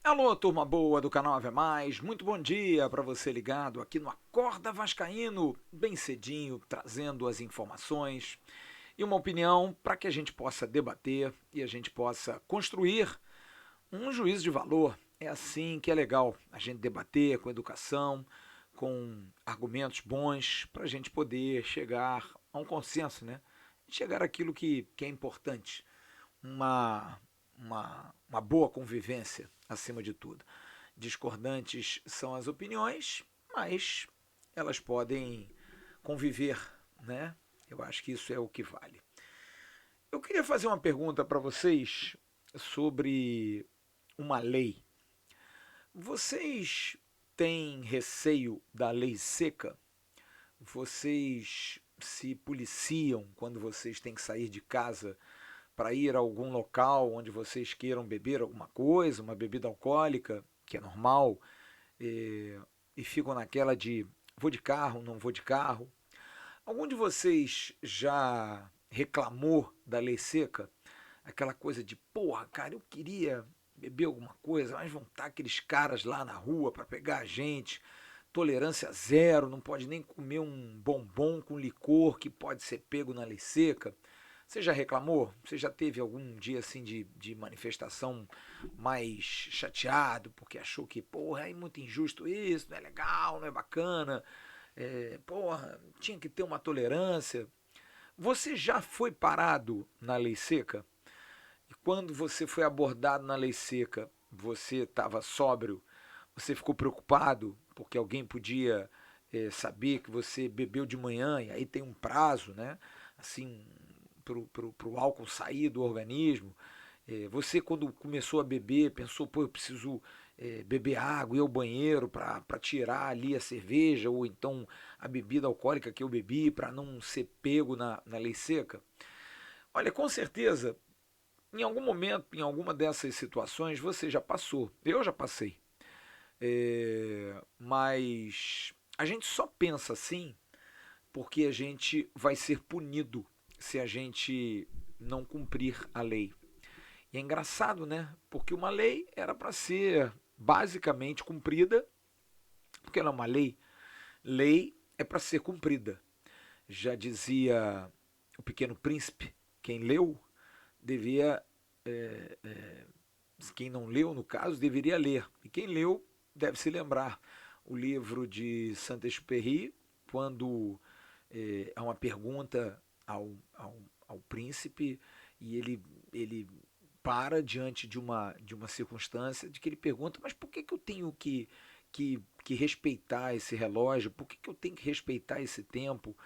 Alô, turma boa do canal Ave Mais, muito bom dia para você ligado aqui no Acorda Vascaíno, bem cedinho, trazendo as informações e uma opinião para que a gente possa debater e a gente possa construir um juízo de valor. É assim que é legal a gente debater com educação, com argumentos bons, para a gente poder chegar a um consenso, né? Chegar àquilo que é importante, uma boa convivência acima de tudo. Discordantes são as opiniões, mas elas podem conviver, né? Eu acho que isso é o que vale. Eu queria fazer uma pergunta para vocês sobre uma lei. Vocês têm receio da lei seca? Vocês se policiam quando vocês têm que sair de casa para ir a algum local onde vocês queiram beber alguma coisa, uma bebida alcoólica, que é normal, e, e ficam naquela de vou de carro, não vou de carro. Algum de vocês já reclamou da lei seca? Aquela coisa de, porra, cara, eu queria beber alguma coisa, mas vão estar aqueles caras lá na rua para pegar a gente, tolerância zero, não pode nem comer um bombom com licor que pode ser pego na lei seca. Você já reclamou? Você já teve algum dia assim de manifestação mais chateado porque achou que, porra, é muito injusto isso, não é legal, não é bacana, porra, tinha que ter uma tolerância. Você já foi parado na lei seca? E quando você foi abordado na lei seca, você estava sóbrio? Você ficou preocupado porque alguém podia saber que você bebeu de manhã e aí tem um prazo, né? Assim, para o álcool sair do organismo. Você, quando começou a beber, pensou, pô, eu preciso beber água, ir ao banheiro para tirar ali a cerveja ou então a bebida alcoólica que eu bebi para não ser pego na lei seca? Olha, com certeza, em algum momento, em alguma dessas situações, você já passou. Eu já passei. Mas a gente só pensa assim porque a gente vai ser punido se a gente não cumprir a lei. E é engraçado, né? Porque uma lei era para ser basicamente cumprida, porque ela é uma lei. Lei é para ser cumprida. Já dizia o Pequeno Príncipe, quem leu devia, é, é, quem não leu, no caso, deveria ler. E quem leu deve se lembrar. O livro de Saint-Exupéry, quando há uma pergunta ao príncipe e ele para diante de uma circunstância de que ele pergunta, mas por que eu tenho que respeitar esse relógio? Por que eu tenho que respeitar esse tempo?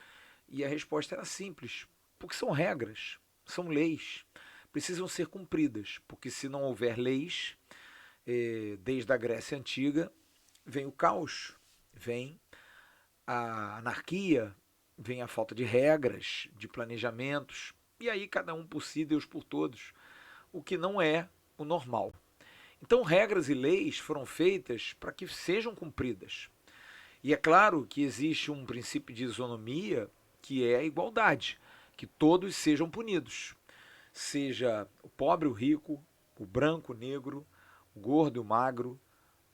E a resposta era simples, porque são regras, são leis, precisam ser cumpridas, porque se não houver leis, desde a Grécia Antiga, vem o caos, vem a anarquia, vem a falta de regras, de planejamentos, e aí cada um por si, Deus por todos, o que não é o normal. Então, regras e leis foram feitas para que sejam cumpridas. E é claro que existe um princípio de isonomia que é a igualdade, que todos sejam punidos, seja o pobre e o rico, o branco, o negro, o gordo e o magro,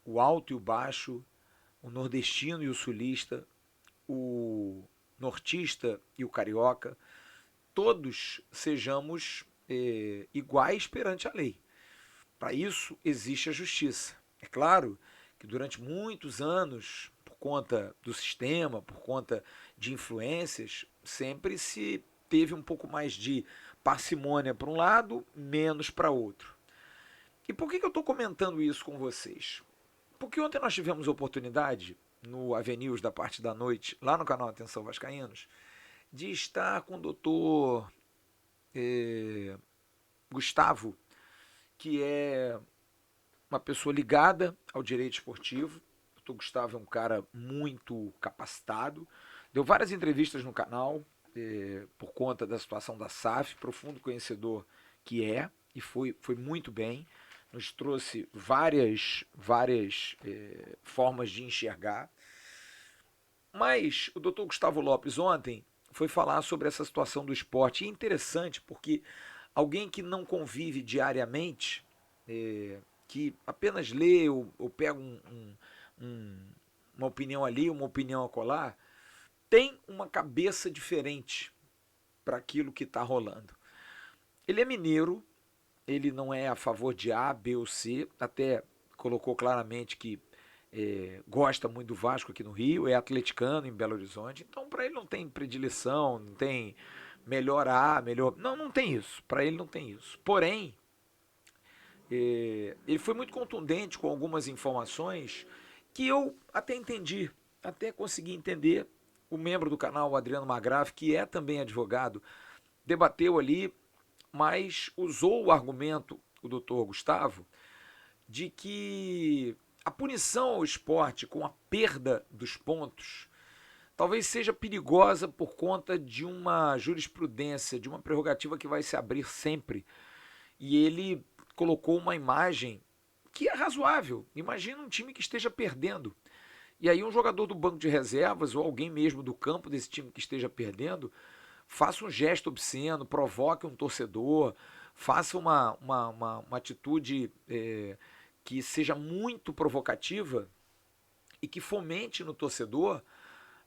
o alto e o baixo, o nordestino e o sulista, o nortista e o carioca, todos sejamos iguais perante a lei. Para isso existe a justiça. É claro que durante muitos anos, por conta do sistema, por conta de influências, sempre se teve um pouco mais de parcimônia para um lado, menos para outro. E por que eu estou comentando isso com vocês? Porque ontem nós tivemos a oportunidade, no Avenues da parte da noite, lá no canal Atenção Vascaínos, de estar com o doutor Gustavo, que é uma pessoa ligada ao direito esportivo. O doutor Gustavo é um cara muito capacitado, deu várias entrevistas no canal por conta da situação da SAF, profundo conhecedor que é, e foi muito bem. Nos trouxe várias formas de enxergar. Mas o doutor Gustavo Lopes ontem foi falar sobre essa situação do esporte. E é interessante porque alguém que não convive diariamente, que apenas lê ou pega uma opinião ali, uma opinião acolá, tem uma cabeça diferente para aquilo que está rolando. Ele é mineiro, ele não é a favor de A, B ou C, até colocou claramente que gosta muito do Vasco aqui no Rio, é atleticano em Belo Horizonte, então para ele não tem predileção, não tem melhor A, melhor... Não, não tem isso, para ele não tem isso. Porém, ele foi muito contundente com algumas informações que eu até entendi, até consegui entender. O membro do canal, o Adriano Magrave, que é também advogado, debateu ali, mas usou o argumento, o doutor Gustavo, de que a punição ao esporte com a perda dos pontos talvez seja perigosa por conta de uma jurisprudência, de uma prerrogativa que vai se abrir sempre. E ele colocou uma imagem que é razoável. Imagina um time que esteja perdendo. E aí um jogador do banco de reservas ou alguém mesmo do campo desse time que esteja perdendo faça um gesto obsceno, provoque um torcedor, faça uma atitude que seja muito provocativa e que fomente no torcedor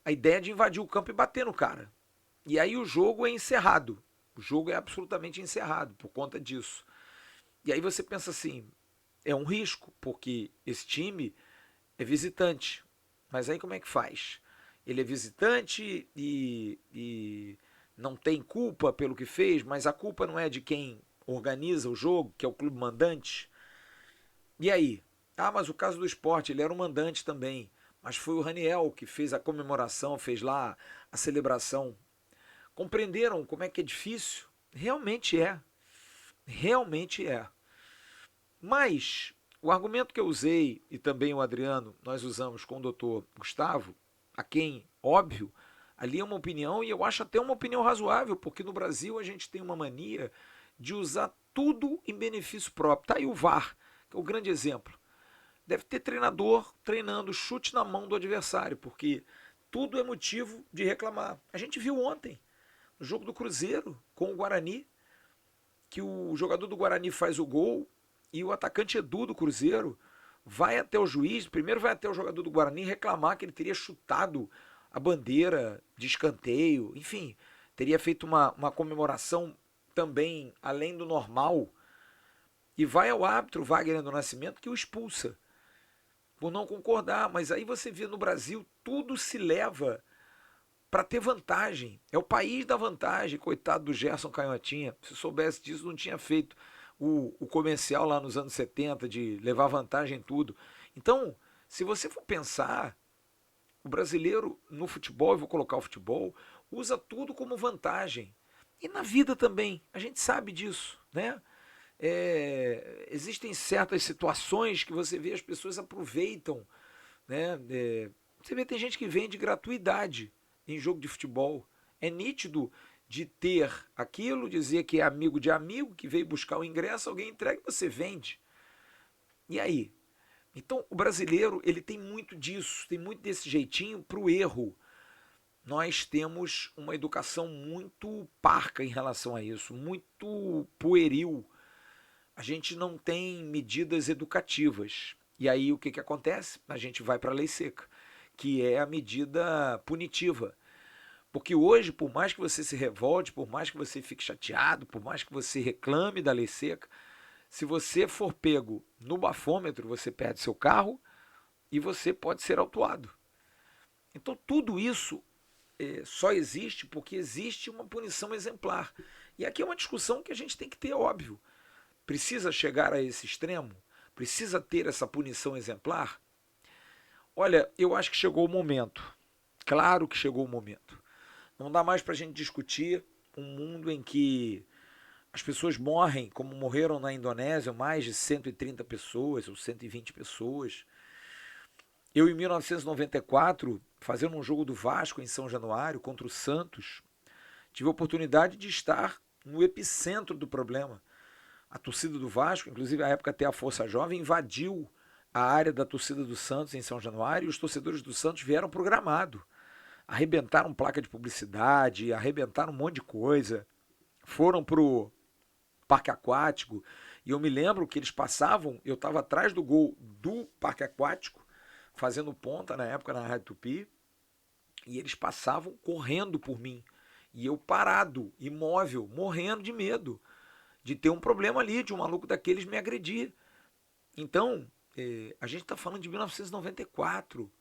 a ideia de invadir o campo e bater no cara. E aí o jogo é encerrado. O jogo é absolutamente encerrado por conta disso. E aí você pensa assim, é um risco, porque esse time é visitante. Mas aí como é que faz? Ele é visitante e não tem culpa pelo que fez, mas a culpa não é de quem organiza o jogo, que é o clube mandante. E aí? Ah, mas o caso do Sport, ele era um mandante também. Mas foi o Raniel que fez a comemoração, fez lá a celebração. Compreenderam como é que é difícil? Realmente é. Realmente é. Mas o argumento que eu usei, e também o Adriano, nós usamos com o doutor Gustavo, a quem, óbvio, ali é uma opinião, e eu acho até uma opinião razoável, porque no Brasil a gente tem uma mania de usar tudo em benefício próprio. Tá aí o VAR, que é o grande exemplo. Deve ter treinador treinando chute na mão do adversário, porque tudo é motivo de reclamar. A gente viu ontem, no jogo do Cruzeiro, com o Guarani, que o jogador do Guarani faz o gol e o atacante Edu do Cruzeiro vai até o juiz, primeiro vai até o jogador do Guarani reclamar que ele teria chutado a bandeira de escanteio, enfim, teria feito uma comemoração também além do normal, e vai ao árbitro Wagner do Nascimento que o expulsa por não concordar. Mas aí você vê no Brasil, tudo se leva para ter vantagem. É o país da vantagem, coitado do Gerson Canhotinha. Se soubesse disso, não tinha feito o comercial lá nos anos 70 de levar vantagem em tudo. Então, se você for pensar, o brasileiro no futebol, eu vou colocar o futebol, usa tudo como vantagem. E na vida também, a gente sabe disso, né? Existem certas situações que você vê as pessoas aproveitam, né? Você vê, tem gente que vende gratuidade em jogo de futebol. É nítido de ter aquilo, dizer que é amigo de amigo, que veio buscar o ingresso, alguém entrega e você vende. E aí? Então o brasileiro ele tem muito disso, tem muito desse jeitinho para o erro. Nós temos uma educação muito parca em relação a isso, muito pueril. A gente não tem medidas educativas. E aí o que, que acontece? A gente vai para a lei seca, que é a medida punitiva. Porque hoje, por mais que você se revolte, por mais que você fique chateado, por mais que você reclame da lei seca, se você for pego no bafômetro, você perde seu carro e você pode ser autuado. Então tudo isso só existe porque existe uma punição exemplar. E aqui é uma discussão que a gente tem que ter, óbvio. Precisa chegar a esse extremo? Precisa ter essa punição exemplar? Olha, eu acho que chegou o momento. Claro que chegou o momento. Não dá mais para a gente discutir um mundo em que as pessoas morrem, como morreram na Indonésia, mais de 130 pessoas ou 120 pessoas. Eu, em 1994, fazendo um jogo do Vasco em São Januário contra o Santos, tive a oportunidade de estar no epicentro do problema. A torcida do Vasco, inclusive à época até a Força Jovem, invadiu a área da torcida do Santos em São Januário e os torcedores do Santos vieram pro gramado. Arrebentaram placa de publicidade, arrebentaram um monte de coisa. Foram pro parque aquático E eu me lembro que eles passavam, eu estava atrás do gol do Parque Aquático, fazendo ponta na época na Rádio Tupi, e eles passavam correndo por mim. E eu parado, imóvel, morrendo de medo de ter um problema ali, de um maluco daqueles me agredir. Então, a gente está falando de 1994,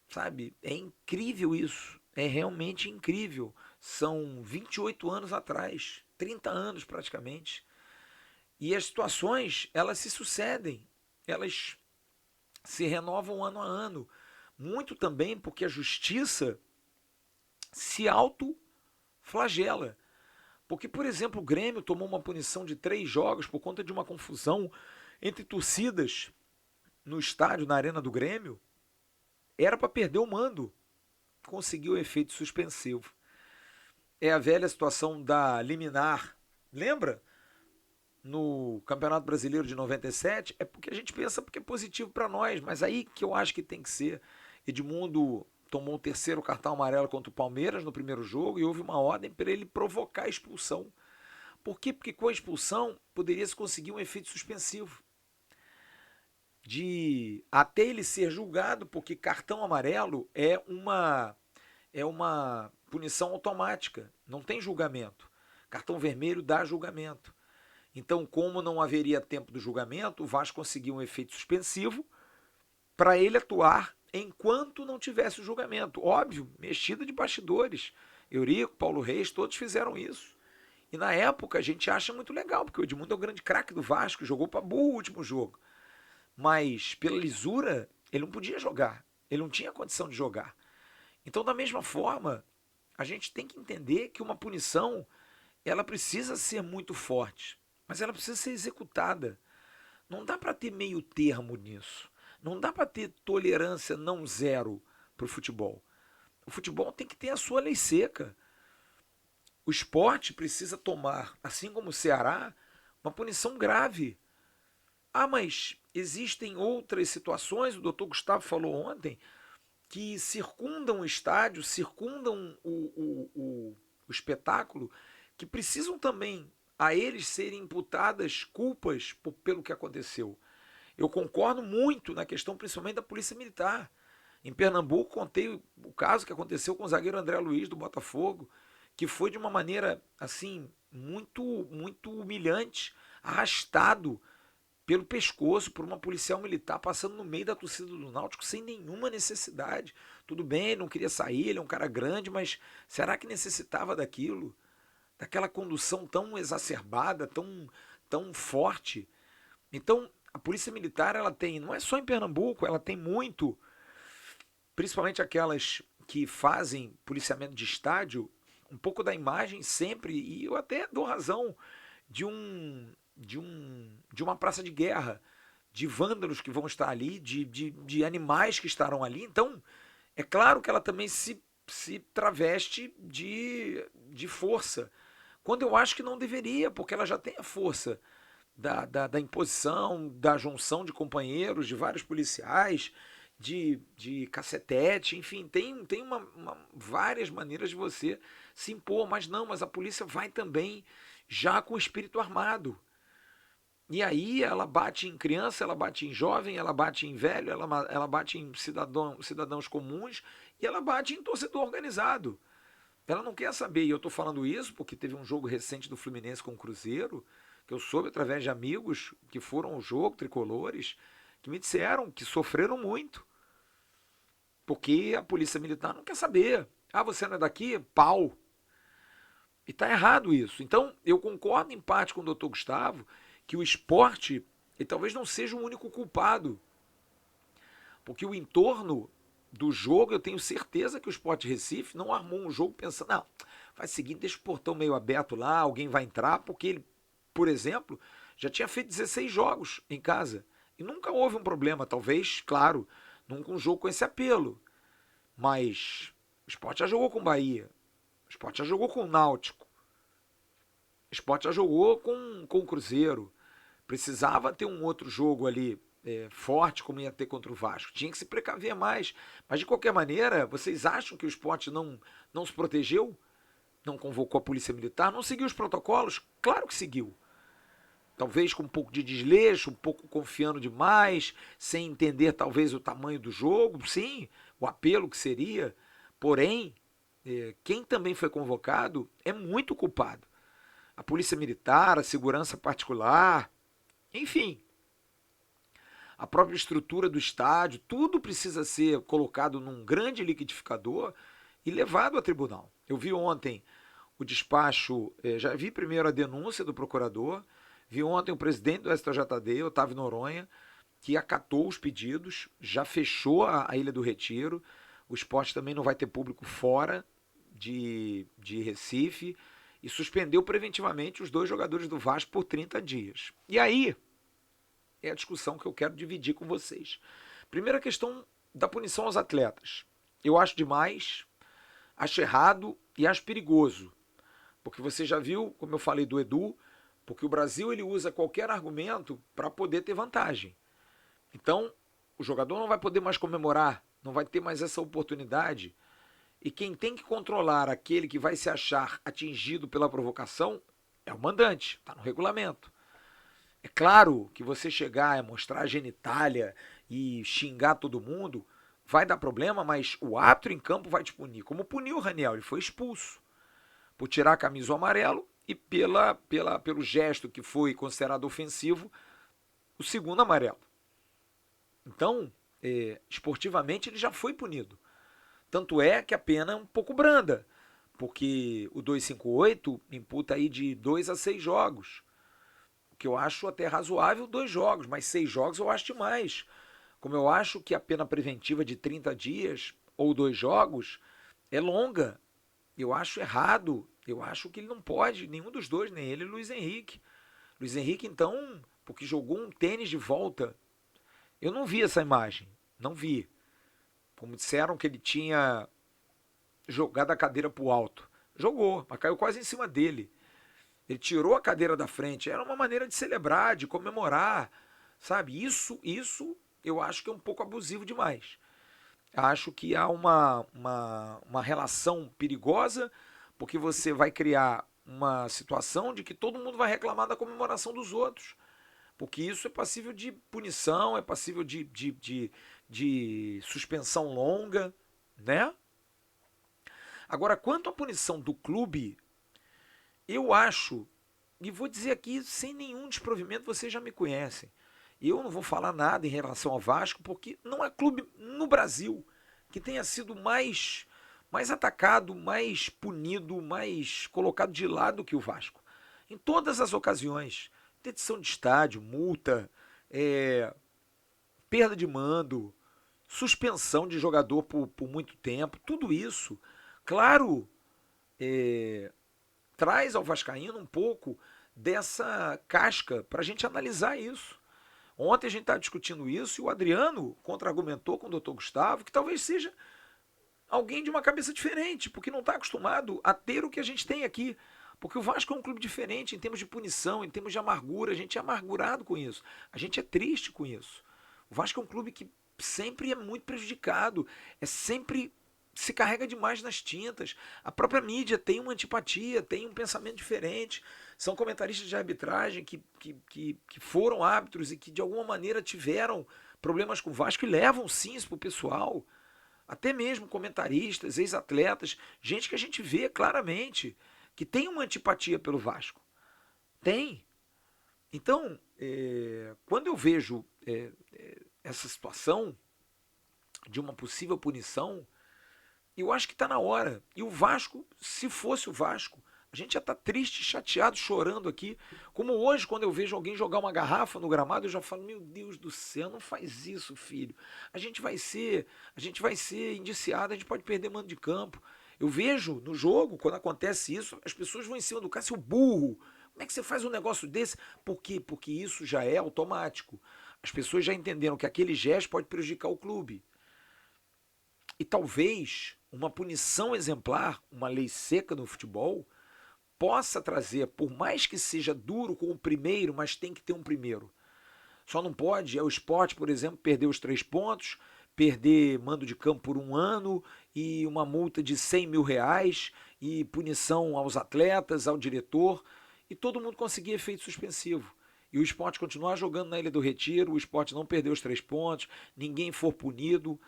sabe? É incrível isso. É realmente incrível. São 28 anos atrás, 30 anos praticamente. E as situações, elas se sucedem. Elas se renovam ano a ano. Muito também porque a justiça se autoflagela. Porque, por exemplo, o Grêmio tomou uma punição de 3 jogos por conta de uma confusão entre torcidas no estádio, na arena do Grêmio. Era para perder o mando. Conseguiu o efeito suspensivo. É a velha situação da liminar. Lembra? No Campeonato Brasileiro de 97, é porque a gente pensa porque é positivo para nós, mas aí que eu acho que tem que ser. Edmundo tomou o terceiro cartão amarelo contra o Palmeiras no primeiro jogo e houve uma ordem para ele provocar a expulsão. Por quê? Porque com a expulsão poderia se conseguir um efeito suspensivo. De até ele ser julgado, porque cartão amarelo é uma punição automática, não tem julgamento. Cartão vermelho dá julgamento. Então, como não haveria tempo do julgamento, o Vasco conseguiu um efeito suspensivo para ele atuar enquanto não tivesse o julgamento. Óbvio, mexida de bastidores. Eurico, Paulo Reis, todos fizeram isso. E na época a gente acha muito legal, porque o Edmundo é o grande craque do Vasco, jogou para burro o último jogo. Mas pela lisura, ele não podia jogar. Ele não tinha condição de jogar. Então, da mesma forma, a gente tem que entender que uma punição, ela precisa ser muito forte, mas ela precisa ser executada. Não dá para ter meio termo nisso. Não dá para ter tolerância não zero para o futebol. O futebol tem que ter a sua lei seca. O esporte precisa tomar, assim como o Ceará, uma punição grave. Ah, mas existem outras situações, o doutor Gustavo falou ontem, que circundam o estádio, circundam o espetáculo, que precisam também a eles serem imputadas culpas pelo que aconteceu. Eu concordo muito na questão principalmente da Polícia Militar. Em Pernambuco, contei o caso que aconteceu com o zagueiro André Luiz do Botafogo, que foi de uma maneira assim muito muito humilhante, arrastado pelo pescoço por uma policial militar passando no meio da torcida do Náutico sem nenhuma necessidade. Tudo bem, ele não queria sair, ele é um cara grande, mas será que necessitava daquilo? Daquela condução tão exacerbada, tão forte? Então, a Polícia Militar, ela tem, não é só em Pernambuco, ela tem muito, principalmente aquelas que fazem policiamento de estádio, um pouco da imagem sempre, e eu até dou razão, de uma praça de guerra, de vândalos que vão estar ali, de animais que estarão ali. Então, é claro que ela também se traveste de força, quando eu acho que não deveria, porque ela já tem a força da imposição, da junção de companheiros, de vários policiais, de cacetete, enfim, tem várias maneiras de você se impor, mas não, mas a polícia vai também já com o espírito armado. E aí ela bate em criança, ela bate em jovem, ela bate em velho, ela bate em cidadãos comuns e ela bate em torcedor organizado. Ela não quer saber, e eu estou falando isso porque teve um jogo recente do Fluminense com o Cruzeiro, que eu soube através de amigos que foram ao jogo, tricolores, que me disseram que sofreram muito, porque a polícia militar não quer saber. Ah, você não é daqui? Pau. E está errado isso. Então, eu concordo em parte com o doutor Gustavo que o esporte ele talvez não seja o único culpado, porque o entorno do jogo, eu tenho certeza que o Sport Recife não armou um jogo pensando, não, faz o seguinte, deixa o portão meio aberto lá, alguém vai entrar, porque ele, por exemplo, já tinha feito 16 jogos em casa e nunca houve um problema, talvez, claro, nunca um jogo com esse apelo, mas o Sport já jogou com o Bahia, o Sport já jogou com o Náutico, o Sport já jogou com o Cruzeiro, precisava ter um outro jogo ali forte como ia ter contra o Vasco. Tinha que se precaver mais. Mas de qualquer maneira, vocês acham que o Sport não se protegeu? Não convocou a polícia militar? Não seguiu os protocolos? Claro que seguiu. talvez com um pouco de desleixo, um pouco confiando demais, sem entender talvez o tamanho do jogo, sim, o apelo que seria. Porém, quem também foi convocado é muito culpado. A polícia militar, a segurança particular, enfim, a própria estrutura do estádio, tudo precisa ser colocado num grande liquidificador e levado a tribunal. Eu vi ontem o despacho, já vi primeiro a denúncia do procurador, vi ontem o presidente do STJD, Otávio Noronha, que acatou os pedidos, já fechou a Ilha do Retiro, o esporte também não vai ter público fora de Recife, e suspendeu preventivamente os 2 jogadores do Vasco por 30 dias. E aí, é a discussão que eu quero dividir com vocês. Primeira questão da punição aos atletas. Eu acho demais, acho errado e acho perigoso. Porque você já viu, como eu falei do Edu, porque o Brasil ele usa qualquer argumento para poder ter vantagem. Então, o jogador não vai poder mais comemorar, não vai ter mais essa oportunidade. E quem tem que controlar aquele que vai se achar atingido pela provocação é o mandante, está no regulamento. É claro que você chegar a mostrar a genitália e xingar todo mundo vai dar problema, mas o árbitro em campo vai te punir. Como puniu o Raniel, ele foi expulso por tirar a camisa amarelo e pelo gesto que foi considerado ofensivo, o segundo amarelo. Então, esportivamente, ele já foi punido. Tanto é que a pena é um pouco branda, porque o 258 imputa aí de 2 a 6 jogos. O que eu acho até razoável, 2 jogos, mas 6 jogos eu acho demais. Como eu acho que a pena preventiva de 30 dias ou 2 jogos é longa. Eu acho errado. Eu acho que ele não pode, nenhum dos dois, nem ele e Luiz Henrique. Luiz Henrique, então, porque jogou um tênis de volta. Eu não vi essa imagem. Não vi. Como disseram que ele tinha jogado a cadeira pro alto. Jogou, mas caiu quase em cima dele. Ele tirou a cadeira da frente. Era uma maneira de celebrar, de comemorar. Sabe? Isso eu acho que é um pouco abusivo demais. Acho que há uma relação perigosa, porque você vai criar uma situação de que todo mundo vai reclamar da comemoração dos outros. Porque isso é passível de punição, é passível de suspensão longa, né? Agora, quanto à punição do clube, eu acho, e vou dizer aqui sem nenhum desprovimento, vocês já me conhecem. Eu não vou falar nada em relação ao Vasco, porque não há clube no Brasil que tenha sido mais atacado, mais punido, mais colocado de lado que o Vasco. Em todas as ocasiões. Interdição de estádio, multa, perda de mando, suspensão de jogador por muito tempo, tudo isso, claro, traz ao vascaíno um pouco dessa casca para a gente analisar isso. Ontem a gente estava discutindo isso e o Adriano contra-argumentou com o doutor Gustavo que talvez seja alguém de uma cabeça diferente, porque não está acostumado a ter o que a gente tem aqui. Porque o Vasco é um clube diferente em termos de punição, em termos de amargura. A gente é amargurado com isso. A gente é triste com isso. O Vasco é um clube que sempre é muito prejudicado. É sempre se carrega demais nas tintas. A própria mídia tem uma antipatia, tem um pensamento diferente. São comentaristas de arbitragem que foram árbitros e que de alguma maneira tiveram problemas com o Vasco e levam sim isso para o pessoal. Até mesmo comentaristas, ex-atletas, gente que a gente vê claramente que tem uma antipatia pelo Vasco. Tem. Então, quando eu vejo essa situação de uma possível punição, eu acho que está na hora. E o Vasco, se fosse o Vasco, a gente já está triste, chateado, chorando aqui. Como hoje, quando eu vejo alguém jogar uma garrafa no gramado, eu já falo, meu Deus do céu, não faz isso, filho. A gente vai ser indiciado, a gente pode perder mando de campo. Eu vejo no jogo, quando acontece isso, as pessoas vão em cima do cara, seu burro. Como é que você faz um negócio desse? Por quê? Porque isso já é automático. As pessoas já entenderam que aquele gesto pode prejudicar o clube. E talvez uma punição exemplar, uma lei seca no futebol, possa trazer, por mais que seja duro com o primeiro, mas tem que ter um primeiro. Só não pode, o esporte, por exemplo, perder os 3 pontos, perder mando de campo por 1 ano e uma multa de 100 mil reais e punição aos atletas, ao diretor, e todo mundo conseguir efeito suspensivo. e o Sport continuar jogando na Ilha do Retiro, o Sport não perder os 3 pontos, ninguém for punido.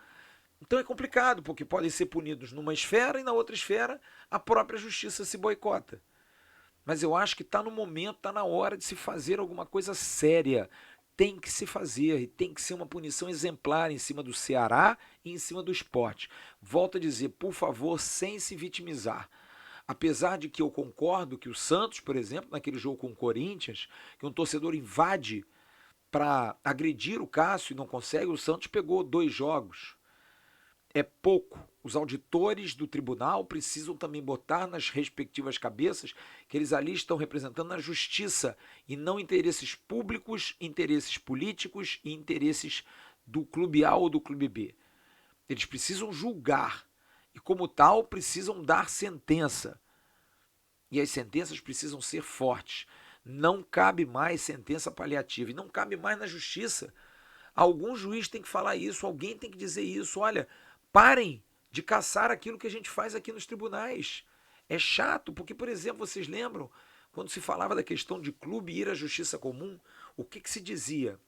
Então é complicado, porque podem ser punidos numa esfera e na outra esfera a própria justiça se boicota. Mas eu acho que está no momento, está na hora de se fazer alguma coisa séria. Tem que se fazer e tem que ser uma punição exemplar em cima do Ceará e em cima do Sport. Volto a dizer, por favor, sem se vitimizar. Apesar de que eu concordo que o Santos, por exemplo, naquele jogo com o Corinthians, que um torcedor invade para agredir o Cássio e não consegue, o Santos pegou 2 jogos. É pouco. Os auditores do tribunal precisam também botar nas respectivas cabeças que eles ali estão representando a justiça e não interesses públicos, interesses políticos e interesses do clube A ou do clube B. Eles precisam julgar e, como tal, precisam dar sentença. E as sentenças precisam ser fortes. Não cabe mais sentença paliativa e não cabe mais na justiça. Algum juiz tem que falar isso, alguém tem que dizer isso. Olha, parem de caçar aquilo que a gente faz aqui nos tribunais. É chato, porque, por exemplo, vocês lembram, quando se falava da questão de clube ir à justiça comum, o que se dizia?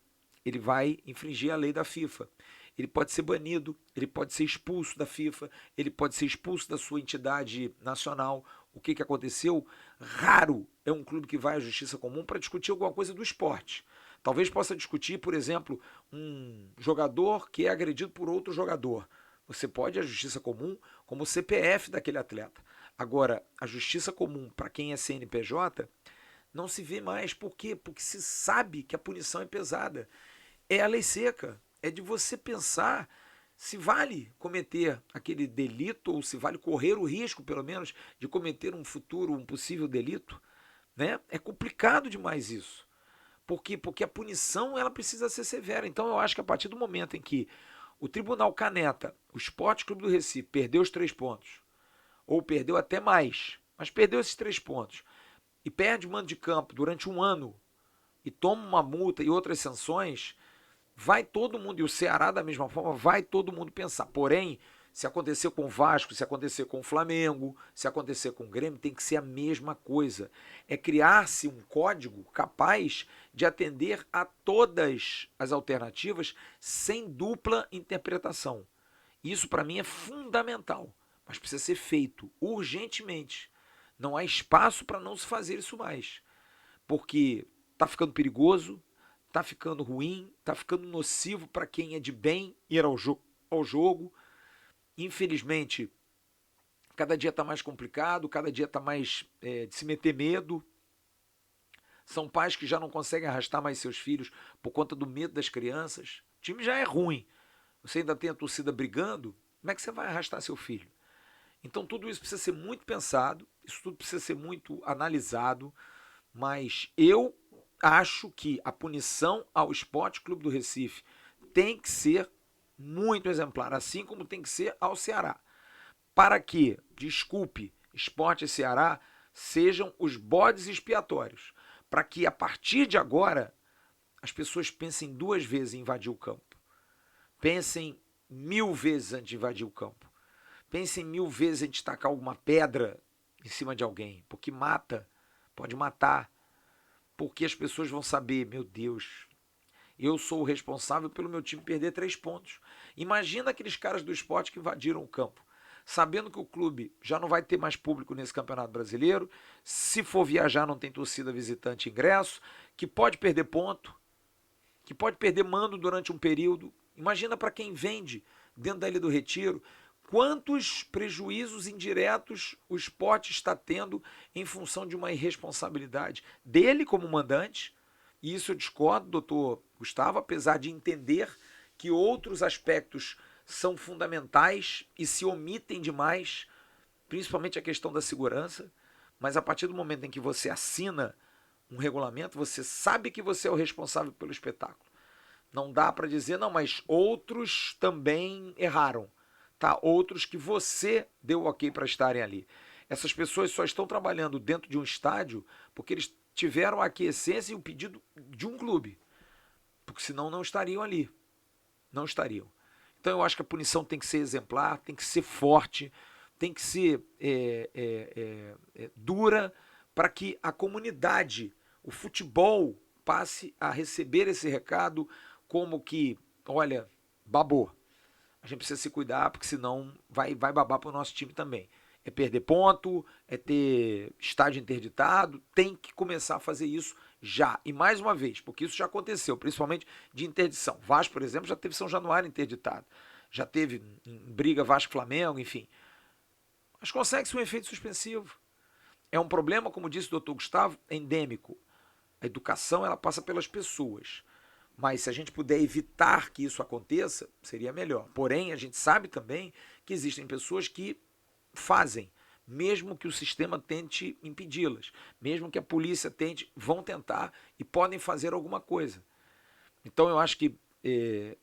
Ele vai infringir a lei da FIFA. Ele pode ser banido, ele pode ser expulso da FIFA, ele pode ser expulso da sua entidade nacional. O que aconteceu? Raro é um clube que vai à justiça comum para discutir alguma coisa do esporte. Talvez possa discutir, por exemplo, um jogador que é agredido por outro jogador. Você pode ir à justiça comum como o CPF daquele atleta. Agora, a justiça comum para quem é CNPJ não se vê mais. Por quê? Porque se sabe que a punição é pesada. É a lei seca. É de você pensar se vale cometer aquele delito ou se vale correr o risco, pelo menos, de cometer um futuro, um possível delito. Né? É complicado demais isso. Por quê? Porque a punição ela precisa ser severa. Então eu acho que a partir do momento em que o tribunal caneta, o Sport Clube do Recife perdeu os 3 pontos, ou perdeu até mais, mas perdeu esses 3 pontos, e perde o mando de campo durante um ano, e toma uma multa e outras sanções, vai todo mundo, e o Ceará da mesma forma, vai todo mundo pensar. Porém, se acontecer com o Vasco, se acontecer com o Flamengo, se acontecer com o Grêmio, tem que ser a mesma coisa. É criar-se um código capaz de atender a todas as alternativas sem dupla interpretação. Isso para mim é fundamental, mas precisa ser feito urgentemente. Não há espaço para não se fazer isso mais, porque está ficando perigoso, está ficando ruim, está ficando nocivo para quem é de bem ir ao jogo. Infelizmente, cada dia está mais complicado, cada dia está mais de se meter medo. São pais que já não conseguem arrastar mais seus filhos por conta do medo das crianças. O time já é ruim. Você ainda tem a torcida brigando, como é que você vai arrastar seu filho? Então tudo isso precisa ser muito pensado, isso tudo precisa ser muito analisado, mas eu acho que a punição ao Sport Clube do Recife tem que ser muito exemplar, assim como tem que ser ao Ceará. Para que, desculpe, Sport e Ceará sejam os bodes expiatórios. Para que, a partir de agora, as pessoas pensem 2 vezes em invadir o campo. Pensem 1000 vezes antes de invadir o campo. Pensem 1000 vezes em destacar alguma pedra em cima de alguém, porque mata, pode matar. Porque as pessoas vão saber, meu Deus, eu sou o responsável pelo meu time perder 3 pontos. Imagina aqueles caras do esporte que invadiram o campo, sabendo que o clube já não vai ter mais público nesse Campeonato Brasileiro, se for viajar não tem torcida visitante ingresso, que pode perder ponto, que pode perder mando durante um período. Imagina para quem vende dentro da Ilha do Retiro, quantos prejuízos indiretos o esporte está tendo em função de uma irresponsabilidade dele como mandante. E isso eu discordo, doutor Gustavo, apesar de entender que outros aspectos são fundamentais e se omitem demais, principalmente a questão da segurança, mas a partir do momento em que você assina um regulamento, você sabe que você é o responsável pelo espetáculo. Não dá para dizer, não, mas outros também erraram. Tá? Outros que você deu ok para estarem ali. Essas pessoas só estão trabalhando dentro de um estádio porque eles tiveram a aquiescência e o pedido de um clube. Porque senão não estariam ali. Não estariam. Então eu acho que a punição tem que ser exemplar, tem que ser forte, tem que ser dura para que a comunidade, o futebol, passe a receber esse recado como que, olha, babou. A gente precisa se cuidar, porque senão vai babar para o nosso time também. É perder ponto, é ter estádio interditado, tem que começar a fazer isso já. E mais uma vez, porque isso já aconteceu, principalmente de interdição. Vasco, por exemplo, já teve São Januário interditado. Já teve em briga Vasco-Flamengo, enfim. Mas consegue-se um efeito suspensivo. É um problema, como disse o doutor Gustavo, endêmico. A educação ela passa pelas pessoas. Mas se a gente puder evitar que isso aconteça, seria melhor. Porém, a gente sabe também que existem pessoas que fazem, mesmo que o sistema tente impedi-las, mesmo que a polícia tente, vão tentar e podem fazer alguma coisa. Então eu acho que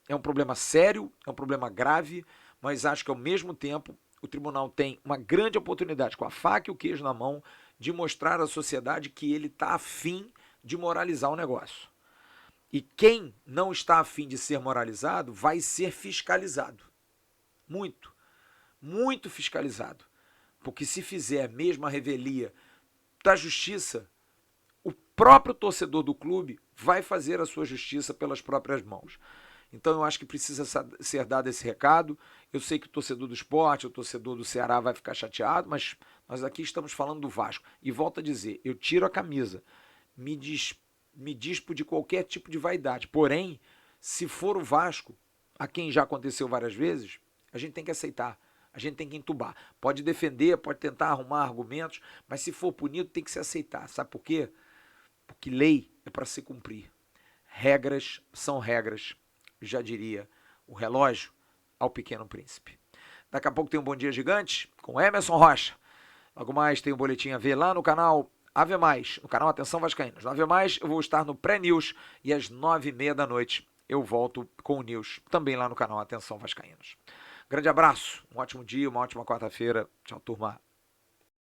é um problema sério, é um problema grave, mas acho que ao mesmo tempo o tribunal tem uma grande oportunidade, com a faca e o queijo na mão, de mostrar à sociedade que ele está afim de moralizar o negócio. E quem não está afim de ser moralizado vai ser fiscalizado. Muito, muito fiscalizado. Porque se fizer mesmo a revelia da justiça, o próprio torcedor do clube vai fazer a sua justiça pelas próprias mãos. Então eu acho que precisa ser dado esse recado. Eu sei que o torcedor do Sport, o torcedor do Ceará vai ficar chateado, mas nós aqui estamos falando do Vasco. E volto a dizer, eu tiro a camisa, me dispo de qualquer tipo de vaidade. Porém, se for o Vasco, a quem já aconteceu várias vezes, a gente tem que aceitar. A gente tem que entubar. Pode defender, pode tentar arrumar argumentos, mas se for punido, tem que se aceitar. Sabe por quê? Porque lei é para se cumprir. Regras são regras, já diria o relógio ao Pequeno Príncipe. Daqui a pouco tem um Bom Dia Gigante com Emerson Rocha. Logo mais tem o Boletim AV lá no canal AV+, no canal Atenção Vascaínos. No AV+, eu vou estar no pré-news e às 9h30 da noite eu volto com o news, também lá no canal Atenção Vascaínos. Grande abraço, um ótimo dia, uma ótima quarta-feira. Tchau, turma.